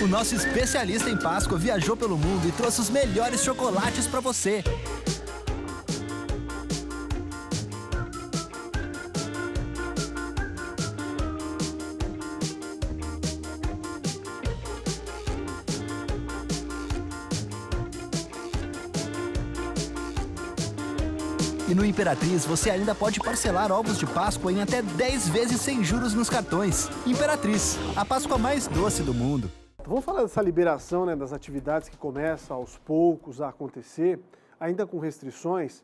O nosso especialista em Páscoa viajou pelo mundo e trouxe os melhores chocolates para você. E no Imperatriz você ainda pode parcelar ovos de Páscoa em até 10 vezes sem juros nos cartões. Imperatriz, a Páscoa mais doce do mundo. Vamos falar dessa liberação, né, das atividades que começam aos poucos a acontecer, ainda com restrições,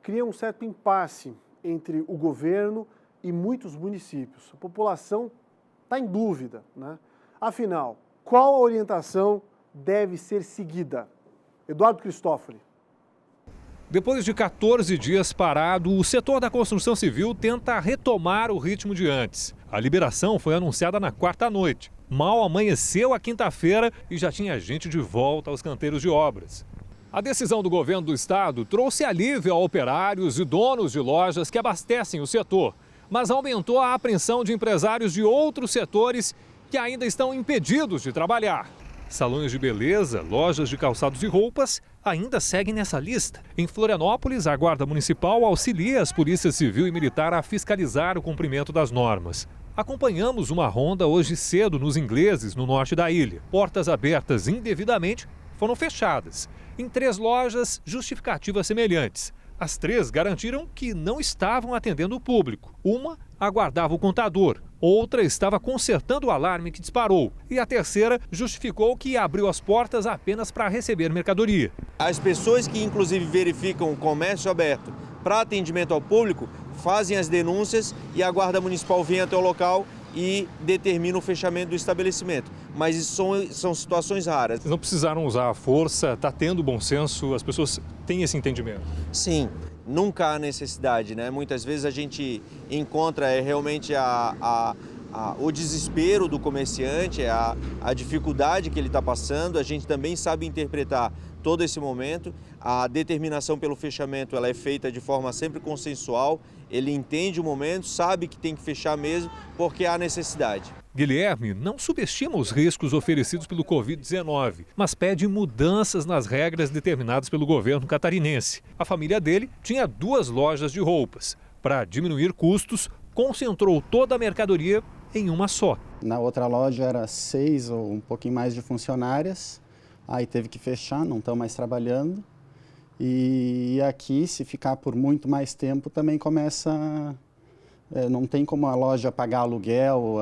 cria um certo impasse entre o governo e muitos municípios. A população está em dúvida, né? Afinal, qual a orientação deve ser seguida? Eduardo Cristófoli. Depois de 14 dias parado, o setor da construção civil tenta retomar o ritmo de antes. A liberação foi anunciada na quarta noite. Mal amanheceu a quinta-feira e já tinha gente de volta aos canteiros de obras. A decisão do governo do estado trouxe alívio a operários e donos de lojas que abastecem o setor, mas aumentou a apreensão de empresários de outros setores que ainda estão impedidos de trabalhar. Salões de beleza, lojas de calçados e roupas ainda seguem nessa lista. Em Florianópolis, a Guarda Municipal auxilia as polícias civil e militar a fiscalizar o cumprimento das normas. Acompanhamos uma ronda hoje cedo nos Ingleses, no norte da ilha. Portas abertas indevidamente foram fechadas. Em 3 lojas, justificativas semelhantes. As 3 garantiram que não estavam atendendo o público. Uma aguardava o contador, outra estava consertando o alarme que disparou e a terceira justificou que abriu as portas apenas para receber mercadoria. As pessoas que inclusive verificam o comércio aberto para atendimento ao público fazem as denúncias e a Guarda Municipal vem até o local e determina o fechamento do estabelecimento. Mas isso são situações raras. Vocês não precisaram usar a força, está tendo bom senso, as pessoas têm esse entendimento? Sim, nunca há necessidade, né? Muitas vezes a gente encontra realmente o desespero do comerciante, a dificuldade que ele está passando. A gente também sabe interpretar todo esse momento. A determinação pelo fechamento ela é feita de forma sempre consensual. Ele entende o momento, sabe que tem que fechar mesmo, porque há necessidade. Guilherme não subestima os riscos oferecidos pelo Covid-19, mas pede mudanças nas regras determinadas pelo governo catarinense. A família dele tinha 2 lojas de roupas. Para diminuir custos, concentrou toda a mercadoria em uma só. Na outra loja era 6 ou um pouquinho mais de funcionárias, aí teve que fechar, não estão mais trabalhando. E aqui, se ficar por muito mais tempo, também começa... não tem como a loja pagar aluguel,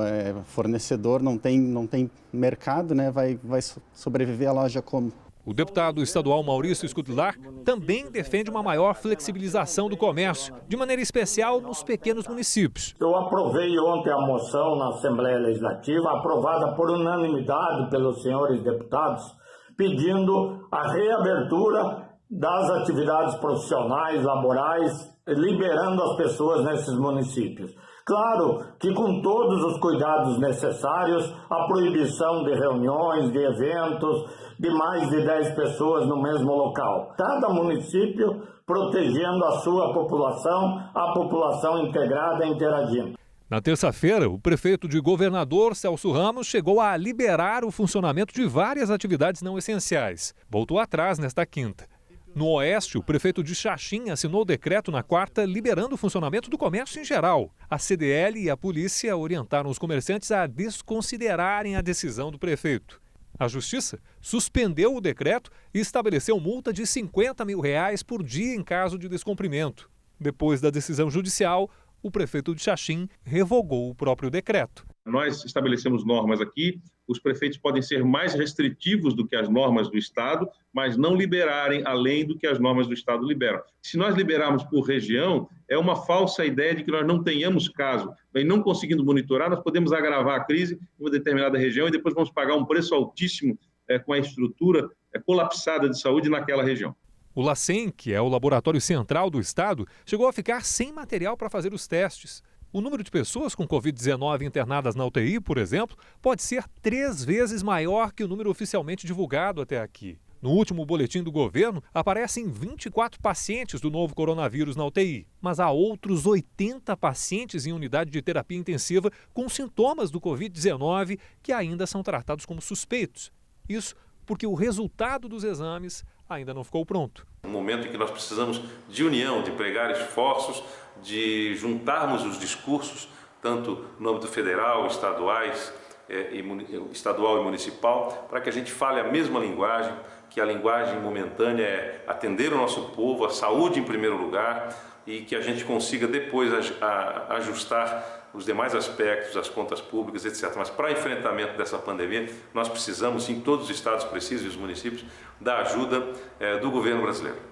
fornecedor, não tem mercado, né? Vai sobreviver a loja como? O deputado estadual Maurício Scudlar também defende uma maior flexibilização do comércio, de maneira especial nos pequenos municípios. Eu aprovei ontem a moção na Assembleia Legislativa, aprovada por unanimidade pelos senhores deputados, pedindo a reabertura das atividades profissionais, laborais, liberando as pessoas nesses municípios. Claro que com todos os cuidados necessários, a proibição de reuniões, de eventos, de mais de 10 pessoas no mesmo local. Cada município protegendo a sua população, a população integrada interagindo. Na terça-feira, o prefeito de Governador, Celso Ramos, chegou a liberar o funcionamento de várias atividades não essenciais. Voltou atrás nesta quinta. No Oeste, o prefeito de Xaxim assinou o decreto na quarta liberando o funcionamento do comércio em geral. A CDL e a polícia orientaram os comerciantes a desconsiderarem a decisão do prefeito. A Justiça suspendeu o decreto e estabeleceu multa de R$50 mil por dia em caso de descumprimento. Depois da decisão judicial, o prefeito de Xaxim revogou o próprio decreto. Nós estabelecemos normas aqui, os prefeitos podem ser mais restritivos do que as normas do Estado, mas não liberarem além do que as normas do Estado liberam. Se nós liberarmos por região, é uma falsa ideia de que nós não tenhamos caso. E não conseguindo monitorar, nós podemos agravar a crise em uma determinada região e depois vamos pagar um preço altíssimo com a estrutura colapsada de saúde naquela região. O LACEN, que é o laboratório central do Estado, chegou a ficar sem material para fazer os testes. O número de pessoas com Covid-19 internadas na UTI, por exemplo, pode ser 3 vezes maior que o número oficialmente divulgado até aqui. No último boletim do governo, aparecem 24 pacientes do novo coronavírus na UTI, mas há outros 80 pacientes em unidade de terapia intensiva com sintomas do Covid-19 que ainda são tratados como suspeitos. Isso porque o resultado dos exames ainda não ficou pronto. Um momento em que nós precisamos de união, de pregar esforços, de juntarmos os discursos, tanto no âmbito federal, estadual e municipal, para que a gente fale a mesma linguagem, que a linguagem momentânea é atender o nosso povo, a saúde em primeiro lugar, e que a gente consiga depois ajustar os demais aspectos, as contas públicas, etc. Mas para enfrentamento dessa pandemia, nós precisamos, sim, todos os estados precisam e os municípios, da ajuda do governo brasileiro.